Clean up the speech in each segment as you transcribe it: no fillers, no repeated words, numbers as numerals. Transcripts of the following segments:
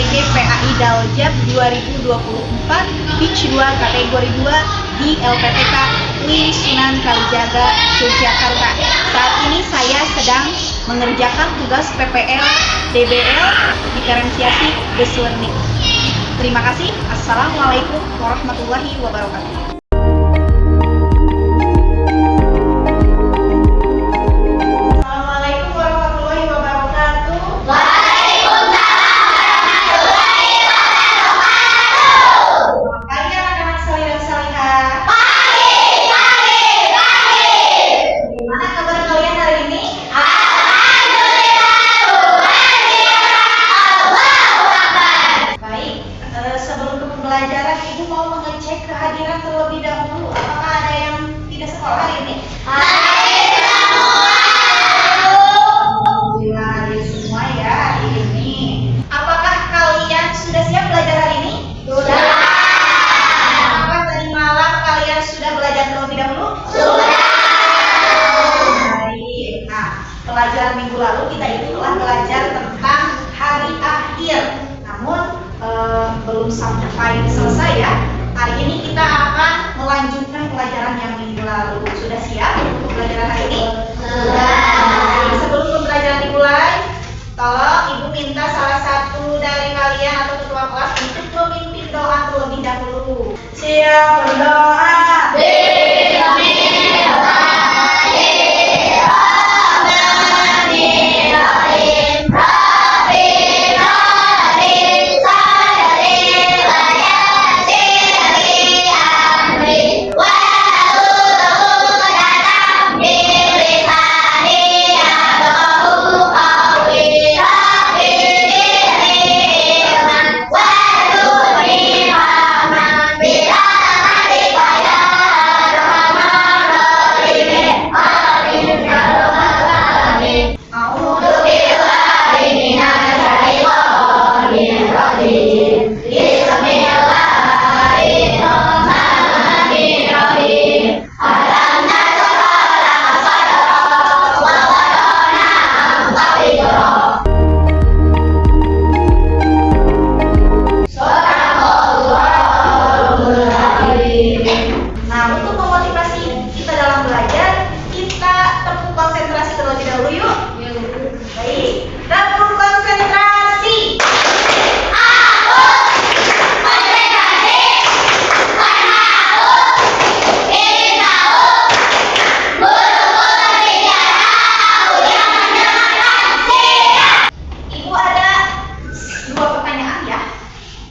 PJ PAI Daljab 2024 Batch 2 kategori 2 di LPTK UI Sunan Kalijaga, Yogyakarta. Saat ini saya sedang mengerjakan tugas PPL DBL diferensiasi Base Learning. Terima kasih. Assalamualaikum warahmatullahi wabarakatuh. Pelajaran Ibu mau mengecek kehadiran terlebih dahulu. Apakah ada yang tidak sekolah hari ini? Hadir semua. Alhamdulillah hadir semua ya hari ini. Apakah kalian sudah siap belajar hari ini? Sudah. Apakah tadi malam kalian sudah belajar terlebih dahulu? Sudah. Baik. Nah, pelajaran minggu lalu kita itu telah belajar tentang hari akhir. Namun belum sampai selesai ya. Hari ini kita akan melanjutkan pelajaran yang minggu lalu. Sudah siap untuk pelajaran hari ini? Sudah. Sebelum pembelajaran dimulai, tolong Ibu minta salah satu dari kalian atau ketua kelas untuk memimpin doa terlebih dahulu. Siap berdoa.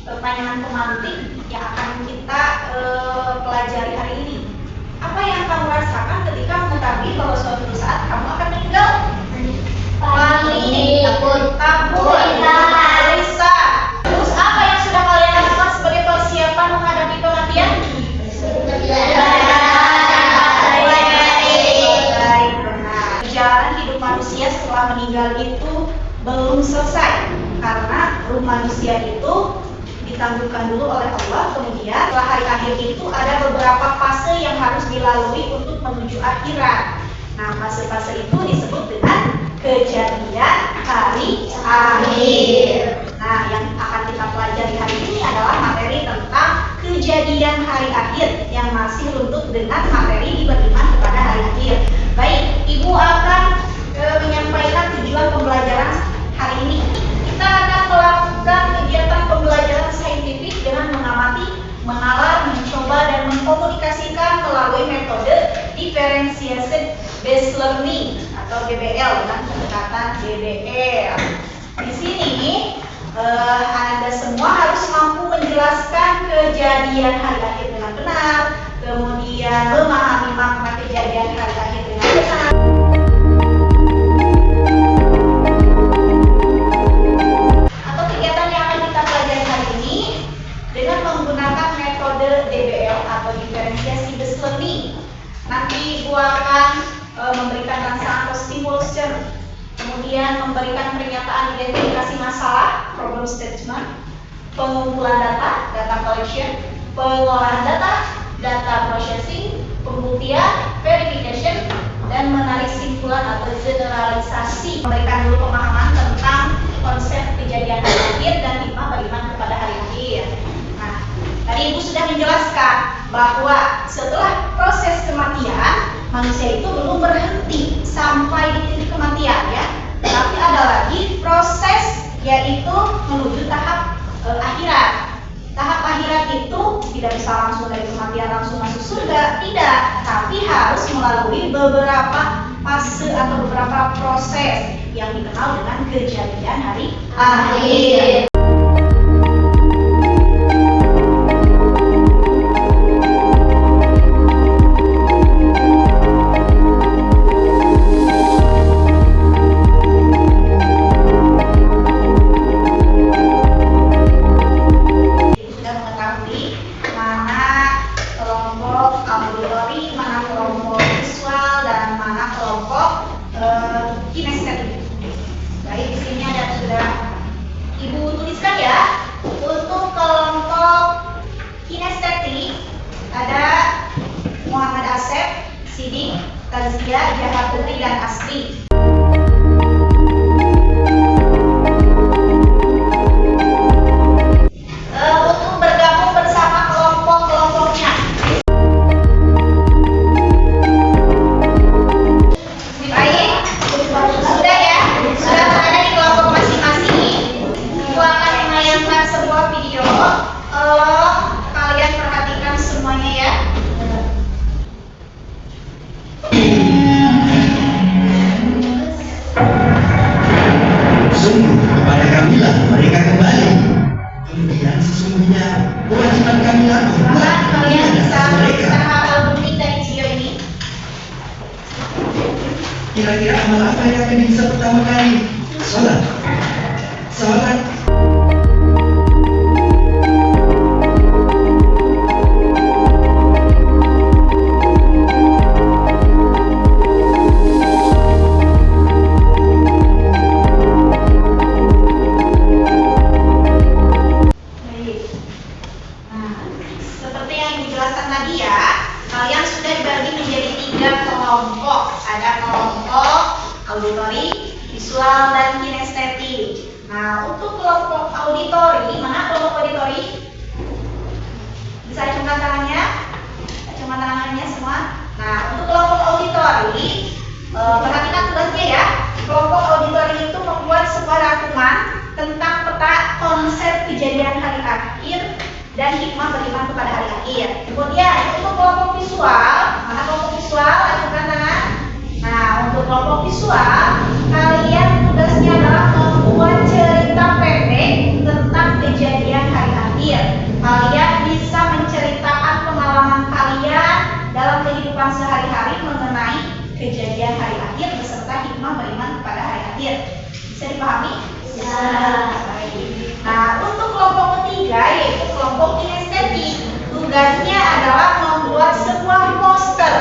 Pertanyaan pemantik yang akan kita pelajari hari ini. Apa yang kamu rasakan ketika mengetahui bahwa suatu saat kamu akan meninggal? Panik, takut, gelisah. Terus apa yang sudah kalian lakukan sebagai persiapan menghadapi kematian? Baik, benar. Perjalanan hidup manusia setelah meninggal itu belum selesai, karena ruh manusia itu ditangguhkan dulu oleh Allah. Kemudian setelah hari akhir itu ada beberapa fase yang harus dilalui untuk menuju akhirat. Nah, fase-fase itu disebut dengan kejadian hari akhir. Nah, yang akan kita pelajari hari ini adalah materi tentang kejadian hari akhir yang masih runtuh dengan materi di beriman kepada hari akhir. Baik, Ibu akan menyampaikan tujuan pembelajaran hari ini. Kita akan melakukan kegiatan pembelajaran saintifik dengan mengamati, menalar, mencoba, dan mengkomunikasikan melalui metode Differentiation Based Learning atau DBL dengan pendekatan DBL. Di sini Anda semua harus mampu menjelaskan kejadian hari akhir dengan benar, kemudian memahami makna kejadian hari akhir dengan benar. Dengan menggunakan metode DBL atau Diferensiasi Based Learning, nanti Ibu akan memberikan rangsangan atau stimulus, kemudian memberikan pernyataan identifikasi masalah, problem statement, pengumpulan data, data collection, pengolahan data, data processing, pembuktian, verification, dan menarik simpulan atau generalisasi. Memberikan dulu pemahaman tentang konsep kejadian akhir dan hikmah beriman kepada hari akhir. Nah, tadi Ibu sudah menjelaskan bahwa setelah proses kematian, manusia itu belum berhenti sampai di titik kematian ya. Tapi ada lagi proses yaitu menuju tahap akhirat. Tahap akhirat itu tidak bisa langsung dari kematian langsung masuk surga, tidak, tapi harus melalui beberapa fase atau beberapa proses yang dikenal dengan kejadian hari akhir. Kinestetik. Baik, di sini sudah Ibu tuliskan ya. Untuk kelompok kinestetik ada Muhammad Asep, Sidik, Tazia, Jahat Putri, dan Asri. Untuk bergabung bersama kelompok-kelompoknya. Kepada kamilah mereka kembali. Kemudian sesungguhnya kewajiban kamilah Kalian bisa menuliskan hal-hal penting dari video ini. Kira-kira amal apa yang akan bisa pertama kali? Salat. Tadi ya, kalian sudah dibagi menjadi 3 kelompok. Ada kelompok auditori, visual, dan kinestetik. Nah, untuk kelompok auditori, mana kelompok auditori? Bisa acungkan tangannya? Acungkan tangannya semua. Nah, untuk kelompok auditori, perhatikan tugasnya ya. Kelompok auditori itu membuat sebuah rangkuman tentang peta konsep kejadian hari akhir dan hikmah beriman kepada hari akhir. Kemudian untuk kelompok visual, mana kelompok visual? Acungkan tangan. Nah, untuk kelompok visual, kalian tugasnya adalah membuat cerita pendek tentang kejadian hari akhir. Kalian bisa menceritakan pengalaman kalian dalam kehidupan sehari-hari mengenai kejadian hari akhir beserta hikmah beriman kepada hari akhir. Bisa dipahami? Bisa. Nah, untuk kelompok ketiga yaitu kelompok kinestetik, tugasnya adalah membuat sebuah poster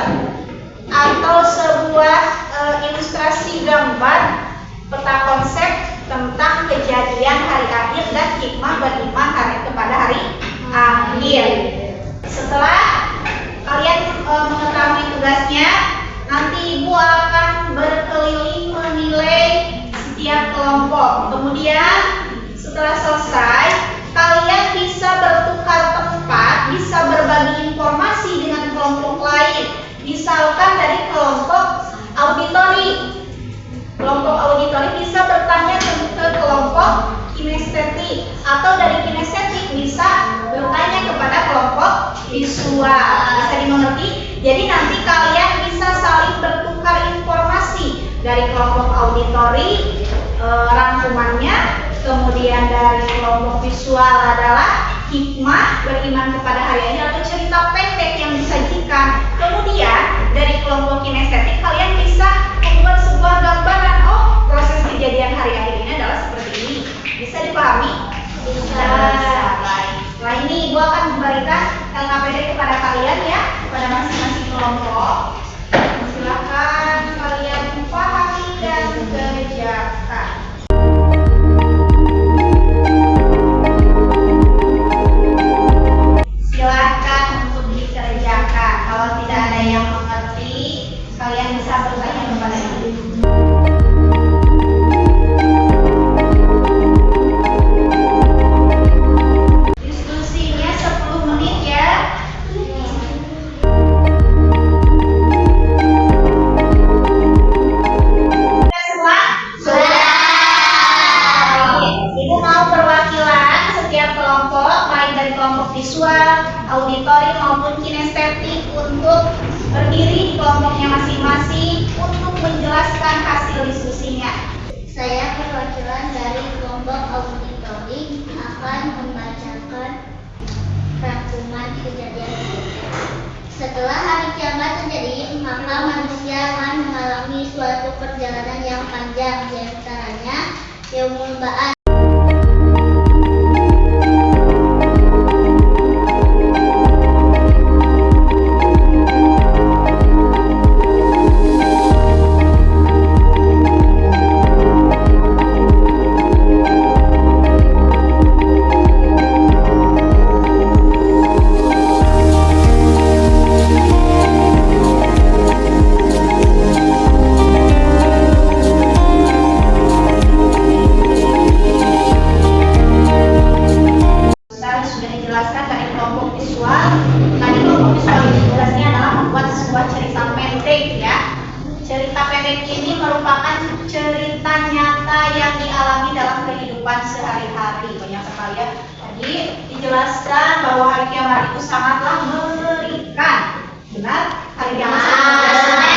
atau sebuah ilustrasi gambar peta konsep tentang kejadian hari akhir dan hikmah beriman kepada hari akhir. Setelah kalian mengetahui tugasnya, nanti Ibu akan berkeliling menilai setiap kelompok. Kemudian setelah selesai, kalian bisa bertukar tempat, bisa berbagi informasi dengan kelompok lain. Misalkan dari kelompok auditori. Kelompok auditori bisa bertanya ke kelompok kinestetik, atau dari kinestetik bisa bertanya kepada kelompok visual. Bisa dimengerti? Jadi nanti kalian bisa saling bertukar informasi dari kelompok auditori, rangkumannya. Kemudian dari kelompok visual adalah hikmah beriman kepada hari akhir atau cerita pendek yang disajikan. Kemudian dari kelompok kinestetik kalian bisa membuat sebuah gambaran, oh proses kejadian hari akhir ini adalah seperti ini. Bisa dipahami? Bisa. Baik. Setelah ini Ibu akan memberikan LKPD kepada kalian ya, kepada masing-masing kelompok. Silakan kalian pahami dan kerjakan. Silakan untuk dikerjakan. Kalau tidak ada yang mengerti, kalian bisa bertanya kepada Ibu. dari kelompok visual, auditori maupun kinestetik untuk berdiri di kelompoknya masing-masing untuk menjelaskan hasil diskusinya. Saya perwakilan dari kelompok auditori akan membacakan rangkuman kejadian. Setelah hari kiamat terjadi, maka manusia akan mengalami suatu perjalanan yang panjang, di antaranya Yaumul Ba'ats. Cerita pendek ini merupakan cerita nyata yang dialami dalam kehidupan sehari-hari. Banyak sekali ya. Tadi dijelaskan bahwa hari kiamat itu sangatlah mengerikan. Benar? Hari kiamat sangat mengerikan.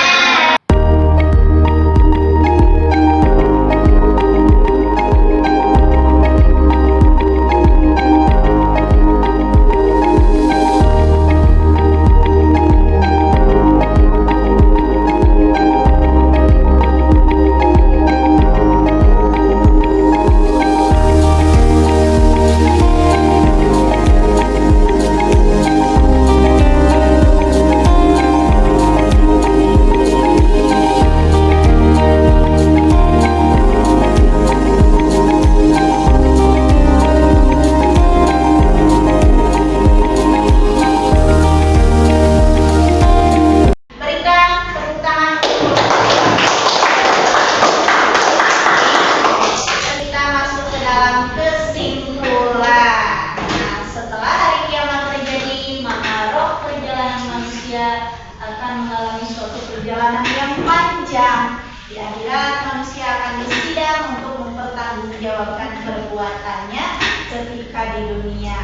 Akan mengalami suatu perjalanan yang panjang. Di akhirat manusia akan disidang untuk mempertanggungjawabkan perbuatannya ketika di dunia.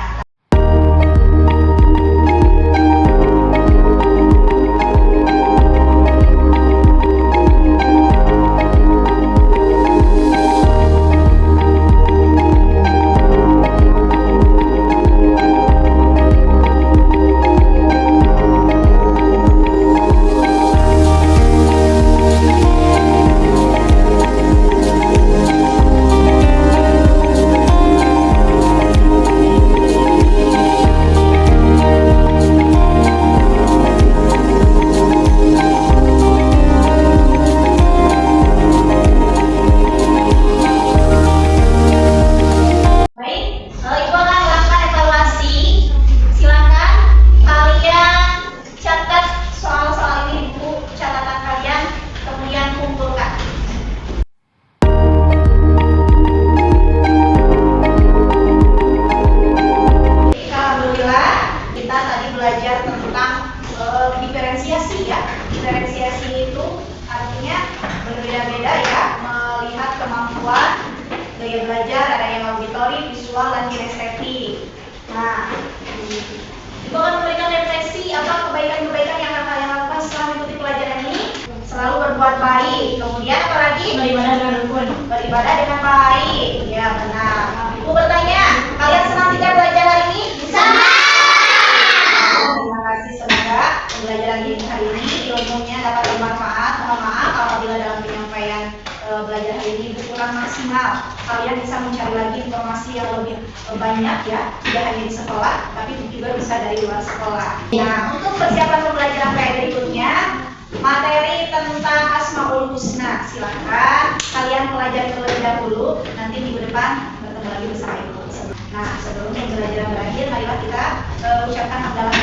Diferensiasi itu artinya berbeda-beda ya, melihat kemampuan gaya belajar, ada yang auditori, visual, dan kinestetik. Nah, Ibu akan memberikan refleksi apa kebaikan-kebaikan yang kalian lakukan setelah mengikuti pelajaran ini. Selalu berbuat baik, kemudian apa lagi? Beribadah dengan rukun. Beribadah dengan baik, ya benar. Ibu bertanya, kalian senang tidak belajar hari ini? Senang. Terima kasih, semoga pembelajaran hari ini ilmunya dapat bermanfaat. Mohon maaf apabila dalam penyampaian belajar hari ini kurang maksimal. Kalian bisa mencari lagi informasi yang lebih banyak ya, tidak hanya di sekolah, tapi juga bisa dari luar sekolah. Nah, untuk persiapan pembelajaran kayak berikutnya, materi tentang Asmaul Husna, silakan kalian pelajari terlebih dahulu. Nanti minggu depan bertemu lagi bersama Ibu. Nah, sebelum pembelajaran berakhir, marilah kita ucapkan hamdalah